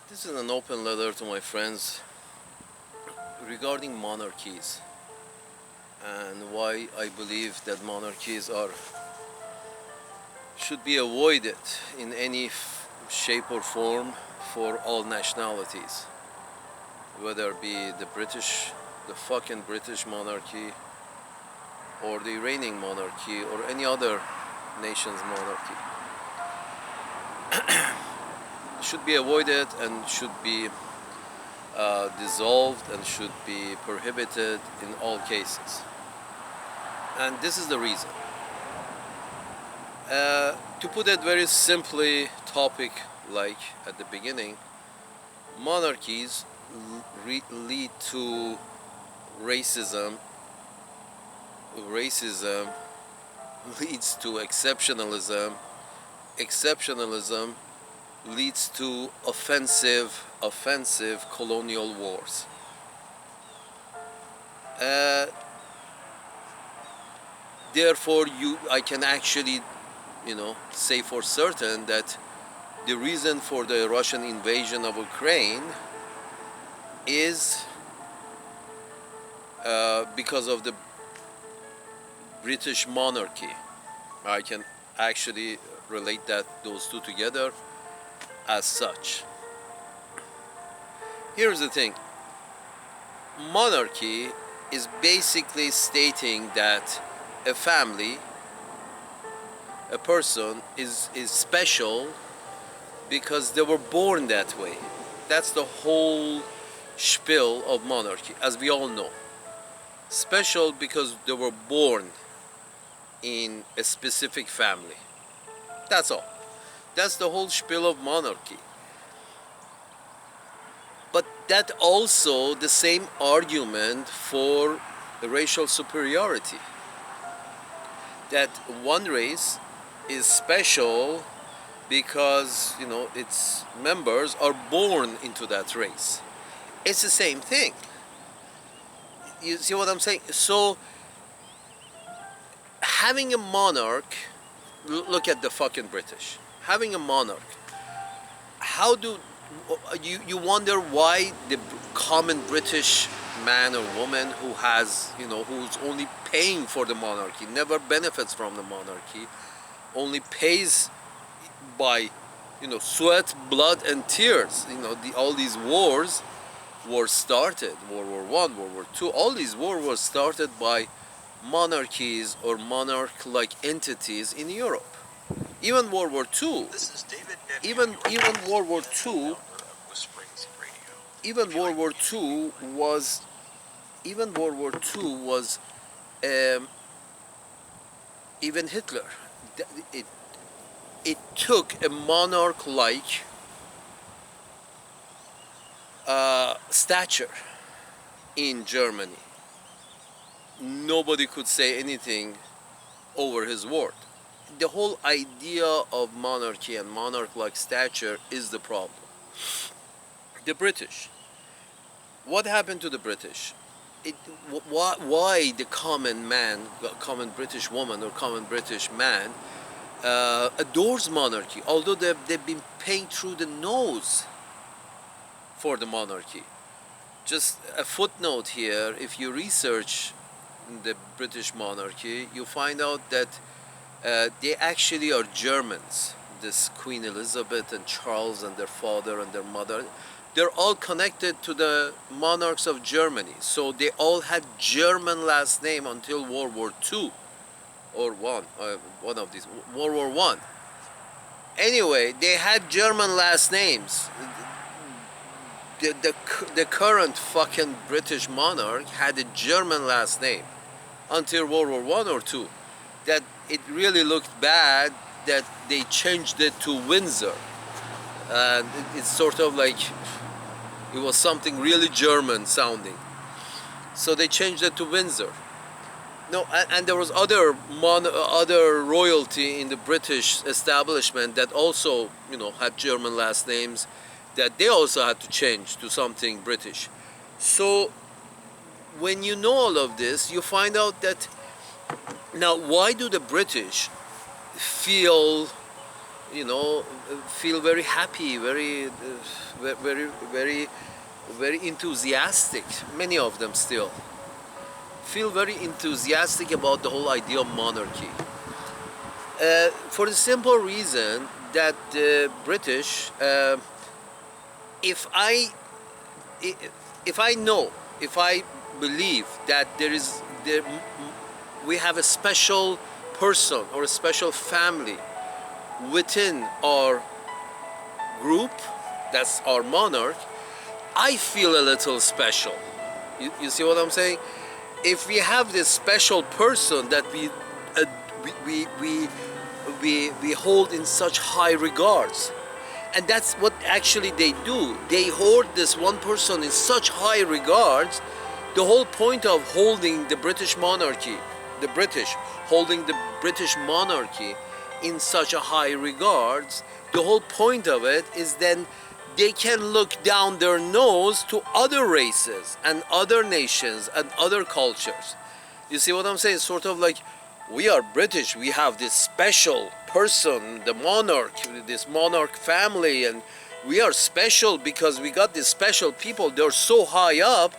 This is an open letter to my friends regarding monarchies and why I believe that monarchies should be avoided in any shape or form for all nationalities, whether it be the fucking British monarchy, or the Iranian monarchy, or any other nation's monarchy. Should be avoided and should be dissolved and should be prohibited in all cases. And this is the reason. To put it very simply, topic like at the beginning, monarchies lead to racism. Racism leads to exceptionalism. Exceptionalism leads to offensive colonial wars. Therefore, I can actually, say for certain that the reason for the Russian invasion of Ukraine is because of the British monarchy. I can actually relate those two together as such. Here's the thing. Monarchy is basically stating that a family, a person is special because they were born that way. That's the whole spiel of monarchy, as we all know. Special because they were born in a specific family. That's all. That's the whole spiel of monarchy. But that also the same argument for racial superiority. That one race is special because, its members are born into that race. It's the same thing. You see what I'm saying? So, having a monarch, look at the fucking British. Having a monarch, how do you wonder why the common British man or woman who has, who's only paying for the monarchy, never benefits from the monarchy, only pays by, sweat, blood, and tears. All these wars were started. World War One, World War Two. All these wars were started by monarchies or monarch-like entities in Europe. Even World War Two. Even World War Two. Even World War Two was. Even World War Two was. Even Hitler. It took a monarch-like stature in Germany. Nobody could say anything over his word. The whole idea of monarchy and monarch-like stature is the problem. The British. What happened to the British? Why the common man, common British woman or common British man adores monarchy, although they've been paying through the nose for the monarchy. Just a footnote here, if you research the British monarchy, you find out that they actually are Germans. This Queen Elizabeth and Charles and their father and their mother, they're all connected to the monarchs of Germany. So they all had German last name until World War II. Or one of these, World War One. Anyway, they had German last names. The current fucking British monarch had a German last name until World War One or Two. That it really looked bad that they changed it to Windsor, and it's sort of like it was something really German sounding. So they changed it to Windsor. No, and there was other royalty in the British establishment that also, had German last names, that they also had to change to something British. So, when you know all of this, you find out that now why do the British feel you know, feel very happy, very, very, very enthusiastic. Many of them still feel very enthusiastic about the whole idea of monarchy. For the simple reason that the British, if I if I know, if I believe that we have a special person or a special family within our group, that's our monarch, I feel a little special. You see what I'm saying? If we have this special person that uh, we, we, we hold in such high regards, and that's what actually they do. They hold this one person in such high regards. The whole point of holding the British monarchy, the British holding the British monarchy in such a high regards, the whole point of it is then they can look down their nose to other races and other nations and other cultures. You see what I'm saying? Sort of like, we are British, we have this special person, the monarch, this monarch family, and we are special because we got these special people. They're so high up,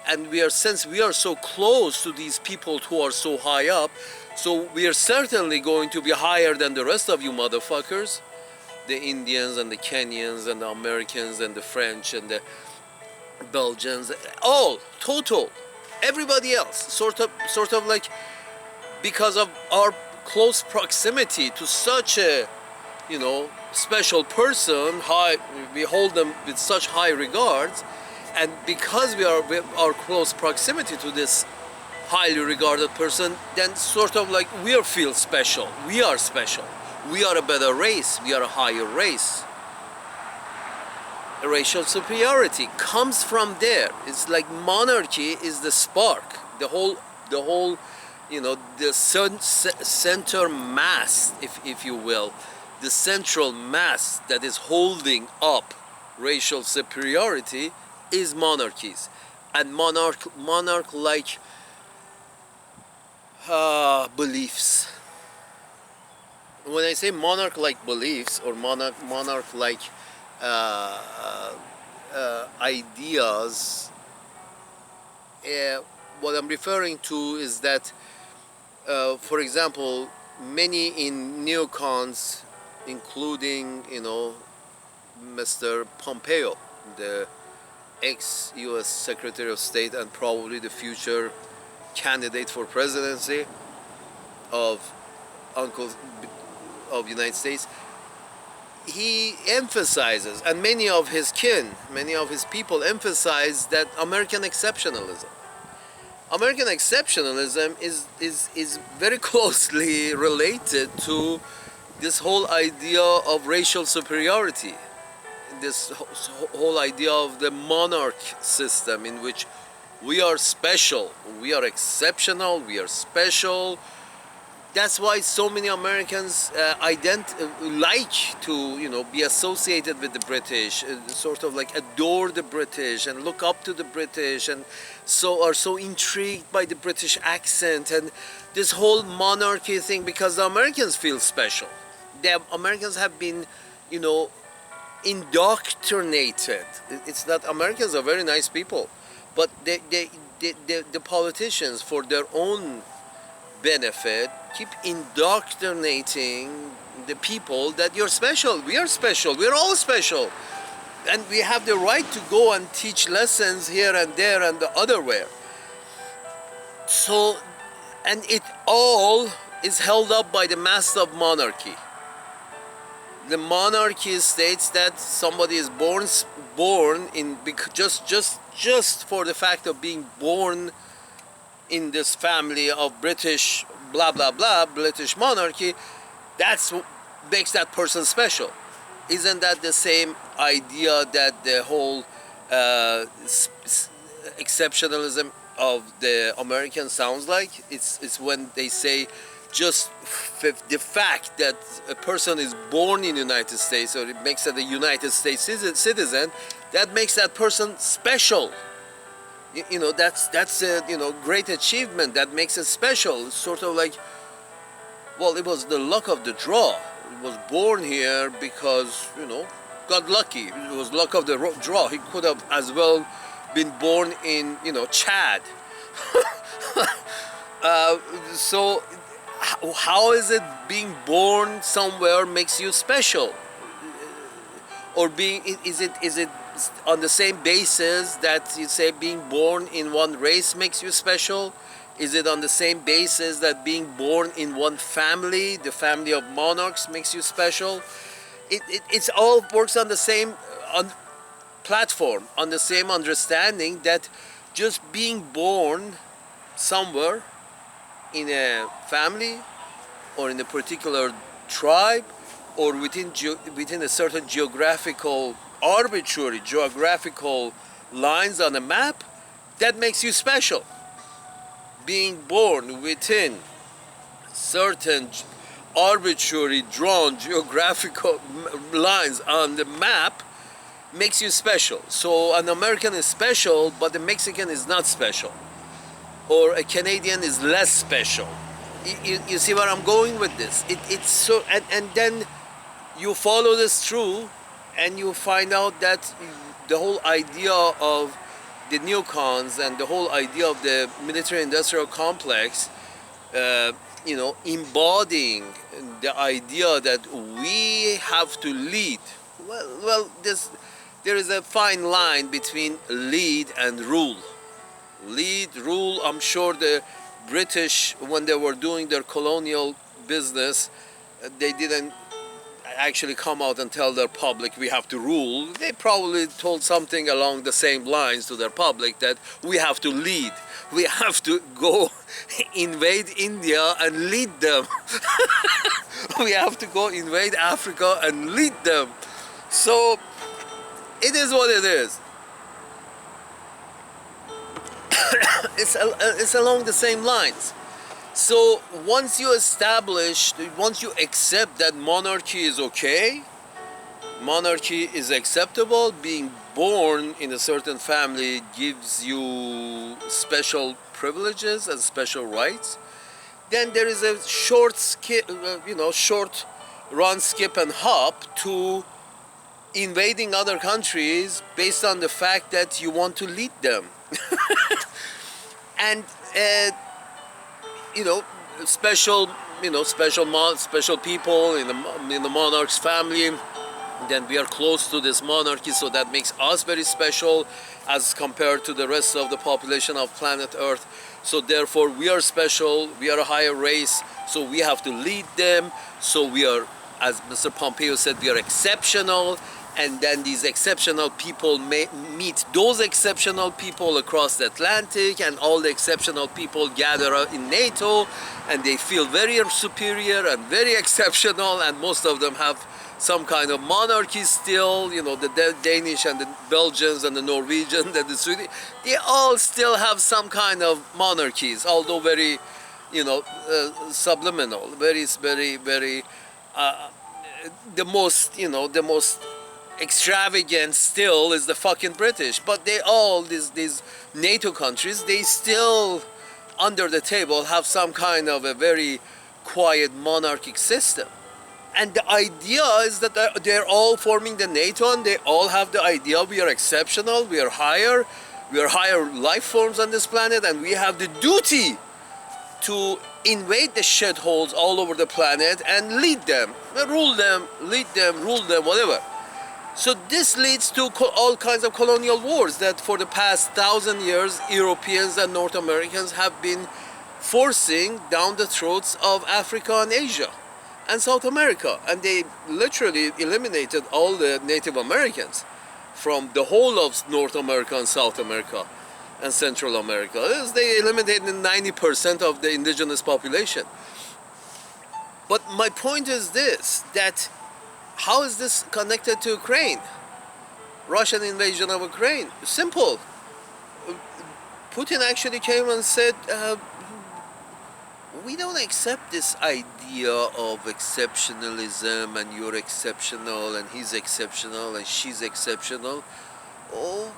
and since we are so close to these people who are so high up, so we are certainly going to be higher than the rest of you motherfuckers, the Indians and the Kenyans and the Americans and the French and the Belgians, all total, everybody else, sort of like, because of our close proximity to such a, you know, special person, we hold them with such high regards, and because we are with our close proximity to this highly regarded person, then sort of like we feel special. We are special. We are a better race. We are a higher race. Racial superiority comes from there. It's like monarchy is the spark. The whole, you know, the center mass, if you will, the central mass that is holding up racial superiority is monarchies, and monarch-like beliefs. When I say monarch-like beliefs or monarch-like ideas, what I'm referring to is that, for example, many in neocons, including, you know, Mr. Pompeo, the ex-U.S. Secretary of State and probably the future candidate for presidency of United States, he emphasizes, and many of his kin, many of his people emphasize that American exceptionalism. American exceptionalism is very closely related to this whole idea of racial superiority, this whole idea of the monarch system in which we are special, we are exceptional, we are special. That's why so many Americans like to, you know, be associated with the British, sort of like adore the British and look up to the British, and so are so intrigued by the British accent and this whole monarchy thing, because the Americans feel special. The Americans have been, you know, indoctrinated. It's not, Americans are very nice people, but the politicians, for their own benefit, keep indoctrinating the people that you're special, we are special, we're all special, and we have the right to go and teach lessons here and there and the other where. So, and it all is held up by the mast of monarchy. The monarchy states that somebody is born in just for the fact of being born in this family of British blah blah blah, British monarchy, that's what makes that person special. Isn't that the same idea that the whole exceptionalism of the American sounds like? It's when they say just the fact that a person is born in the United States, or it makes it a United States citizen, that makes that person special. You know, that's a, you know, great achievement that makes it special. It's sort of like, well, it was the luck of the draw. was born here because, got lucky. It was luck of the draw. He could have as well been born in, Chad. uh, so how is it being born somewhere makes you special? Or is it on the same basis that you say being born in one race makes you special? Is it on the same basis that being born in one family, the family of monarchs, makes you special? It's all works on the same platform, on the same understanding that just being born somewhere in a family or in a particular tribe or within a certain arbitrary geographical lines on a map, that makes you special. Being born within certain arbitrary drawn geographical lines on the map makes you special. So an American is special, but a Mexican is not special, or a Canadian is less special. You see where I'm going with this? It's so, and then you follow this through, and you find out that the whole idea of the neocons and the whole idea of the military-industrial complex, embodying the idea that we have to lead. Well, there is a fine line between lead and rule. Lead, rule. I'm sure the British, when they were doing their colonial business, they didn't actually come out and tell their public we have to rule. They probably told something along the same lines to their public, that we have to lead. We have to go invade India and lead them. We have to go invade Africa and lead them. So it is what it is. It's along the same lines. So once you accept that monarchy is okay, monarchy is acceptable, being born in a certain family gives you special privileges and special rights, then there is a short run, skip and hop to invading other countries based on the fact that you want to lead them. And special people in the monarch's family, then we are close to this monarchy, so that makes us very special as compared to the rest of the population of planet Earth. So therefore we are special, we are a higher race, so we have to lead them. So we are, as Mr. Pompeo said, we are exceptional. And then these exceptional people meet those exceptional people across the Atlantic, and all the exceptional people gather in NATO, and they feel very superior and very exceptional, and most of them have some kind of monarchy still. The Danish and the Belgians and the Norwegians and the Swedish, they all still have some kind of monarchies, although very, subliminal, very, very, very, the most extravagant still is the fucking British. But they all, these NATO countries, they still under the table have some kind of a very quiet monarchic system. And the idea is that they're all forming the NATO, and they all have the idea we are exceptional, we are higher life forms on this planet, and we have the duty to invade the shitholes all over the planet and lead them, rule them, whatever. So this leads to all kinds of colonial wars that for the past 1,000 years, Europeans and North Americans have been forcing down the throats of Africa and Asia and South America. And they literally eliminated all the Native Americans from the whole of North America and South America and Central America. They eliminated 90% of the indigenous population. But my point is this, that how is this connected to Ukraine? Russian invasion of Ukraine? Simple. Putin actually came and said, we don't accept this idea of exceptionalism, and you're exceptional and he's exceptional and she's exceptional. Oh,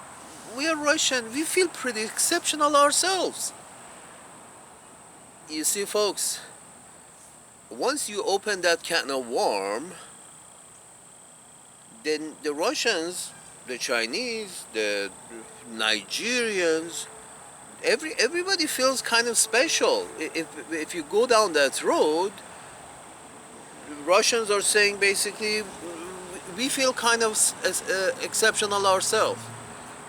we are Russian, we feel pretty exceptional ourselves. You see, folks, once you open that can of worm, then the Russians, the Chinese, the Nigerians, everybody feels kind of special. If you go down that road, Russians are saying basically, we feel kind of exceptional ourselves.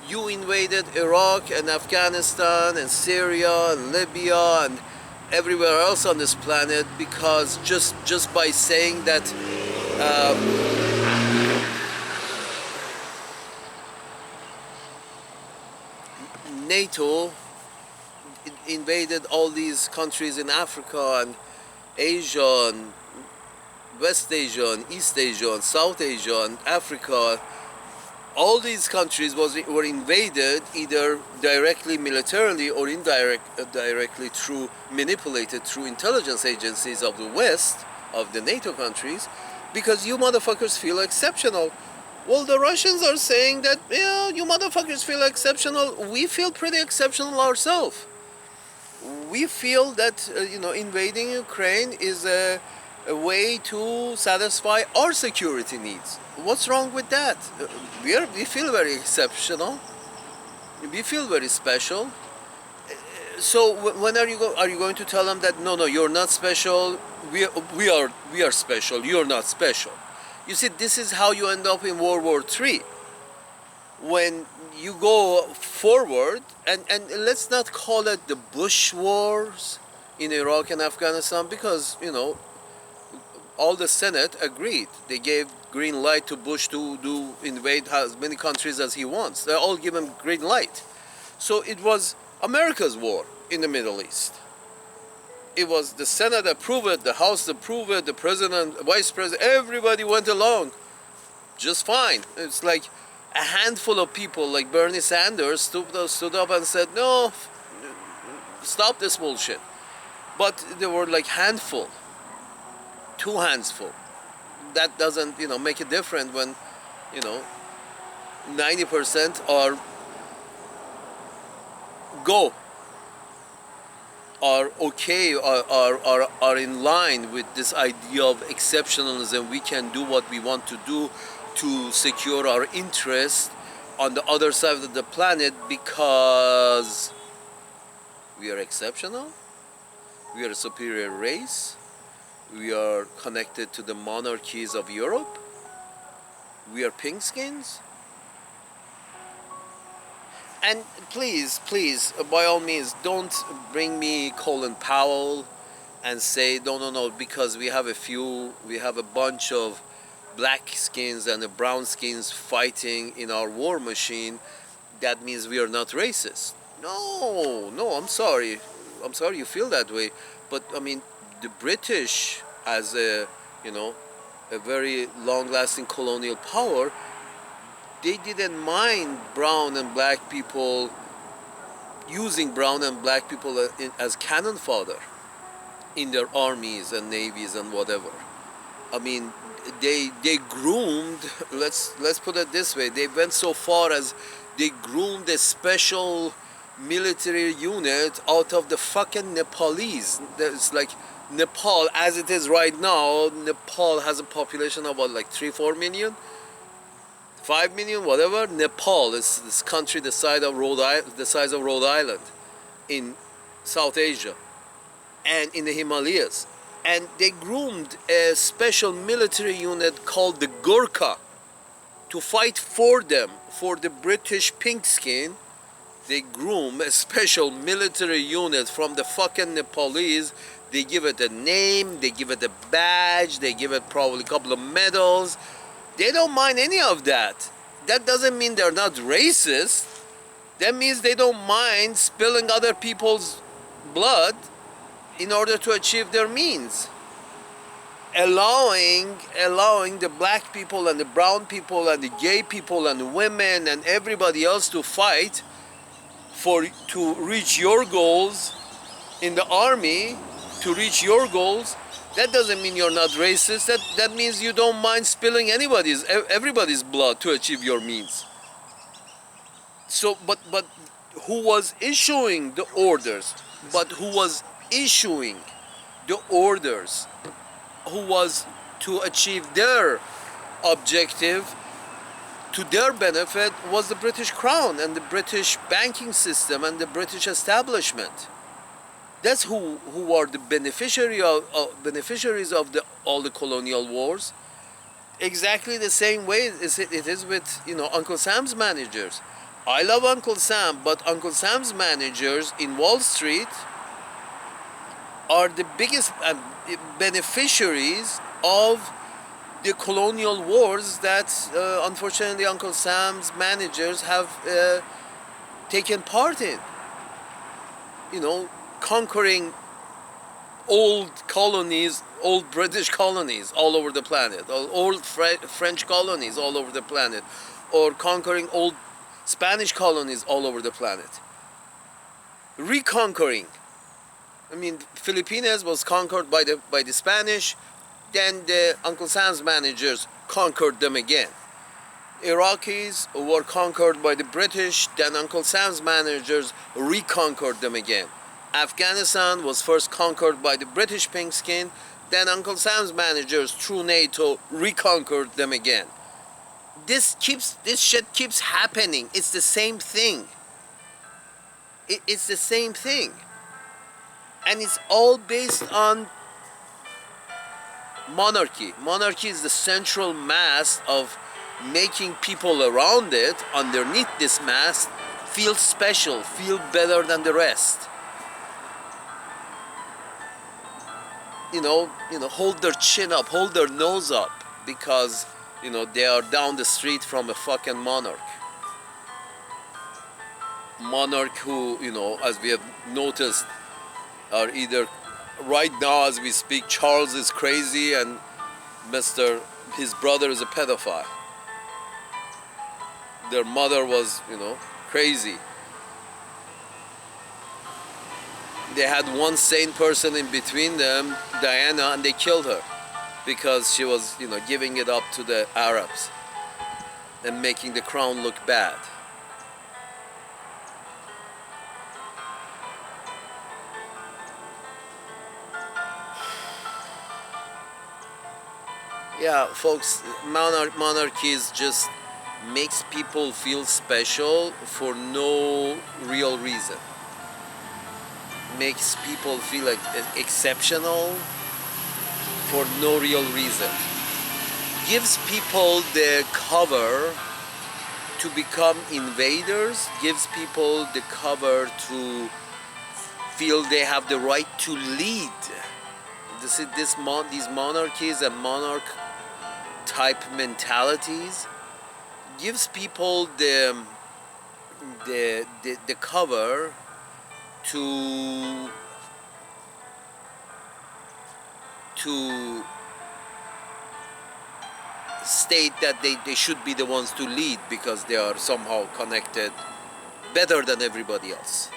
You invaded Iraq and Afghanistan and Syria and Libya and everywhere else on this planet because just by saying that NATO invaded all these countries in Africa and Asia and West Asia and East Asia and South Asia and Africa. All these countries were invaded either directly militarily or directly through manipulated through intelligence agencies of the West, of the NATO countries, because you motherfuckers feel exceptional. Well, the Russians are saying that, yeah, you motherfuckers feel exceptional. We feel pretty exceptional ourselves. We feel that, invading Ukraine is a way to satisfy our security needs. What's wrong with that? We feel very exceptional. We feel very special. So when are you going to tell them that no, you're not special? We are special. You're not special. You see, this is how you end up in World War III. When you go forward, and let's not call it the Bush wars in Iraq and Afghanistan, because all the Senate agreed. They gave green light to Bush to invade as many countries as he wants. They all give him green light. So it was America's war in the Middle East. It was the Senate approved it, the House approved it, the President, Vice President, everybody went along just fine. It's like a handful of people like Bernie Sanders stood up and said, no, stop this bullshit. But there were like handful, two handsful. That doesn't, make it different when, 90% are okay, are in line with this idea of exceptionalism. We can do what we want to do to secure our interest on the other side of the planet because we are exceptional, we are a superior race, we are connected to the monarchies of Europe, we are pink skins. And please, by all means, don't bring me Colin Powell and say, no, because we have a bunch of black skins and the brown skins fighting in our war machine, that means we are not racist. No, I'm sorry you feel that way. But I mean, the British, as a very long-lasting colonial power, they didn't mind brown and black people, using brown and black people as cannon fodder in their armies and navies and whatever. I mean, they groomed, let's put it this way, they went so far as they groomed a special military unit out of the fucking Nepalese. There's like Nepal, as it is right now, Nepal has a population of about like 3-4 million. 5 million, whatever. Nepal is this country the size of Rhode Island in South Asia and in the Himalayas. And they groomed a special military unit called the Gurkha to fight for them, for the British pink skin. They groom a special military unit from the fucking Nepalese. They give it a name, they give it a badge, they give it probably a couple of medals. They don't mind any of that. That doesn't mean they're not racist. That means they don't mind spilling other people's blood in order to achieve their means. Allowing the black people and the brown people and the gay people and the women and everybody else to fight to reach your goals in the army, to reach your goals. That doesn't mean you're not racist. That means you don't mind spilling everybody's blood to achieve your means. So, but who was issuing the orders? But who was issuing the orders who was to achieve their objective to their benefit was the British Crown and the British banking system and the British establishment. That's who are the beneficiaries of all the colonial wars. Exactly the same way it is with Uncle Sam's managers. I love Uncle Sam, but Uncle Sam's managers in Wall Street are the biggest beneficiaries of the colonial wars that unfortunately Uncle Sam's managers have taken part in. Conquering old colonies, old British colonies all over the planet, or old French colonies all over the planet, or conquering old Spanish colonies all over the planet. Reconquering. I mean, Philippines was conquered by the Spanish, then the Uncle Sam's managers conquered them again. Iraqis were conquered by the British, then Uncle Sam's managers reconquered them again. Afghanistan was first conquered by the British pink skin, then Uncle Sam's managers through NATO reconquered them again. This shit keeps happening. It's the same thing. It's the same thing. And it's all based on monarchy. Monarchy is the central mass of making people around it, underneath this mass, feel special, feel better than the rest. Hold their chin up, hold their nose up, because, they are down the street from a fucking monarch. Monarch who, as we have noticed, are either, right now as we speak, Charles is crazy and his brother is a pedophile. Their mother was, crazy. They had one sane person in between them, Diana, and they killed her because she was, giving it up to the Arabs and making the crown look bad. Yeah, folks, monarchies just makes people feel special for no real reason. Makes people feel like exceptional for no real reason. Gives people the cover to become invaders, gives people the cover to feel they have the right to lead. These monarchies and monarch type mentalities gives people the cover to state that they should be the ones to lead because they are somehow connected better than everybody else,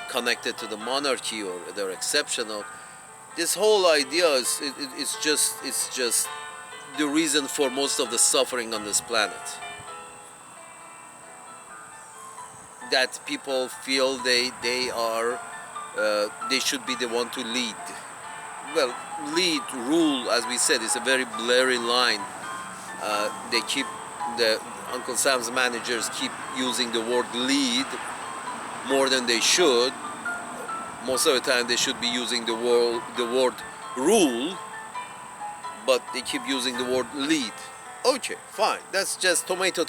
connected to the monarchy, or they're exceptional. This whole idea it's just the reason for most of the suffering on this planet. That people feel they should be the one to lead. Well, lead, rule, as we said, is a very blurry line. The Uncle Sam's managers keep using the word lead more than they should. Most of the time they should be using the word rule, but they keep using the word lead. Okay, fine, that's just tomato.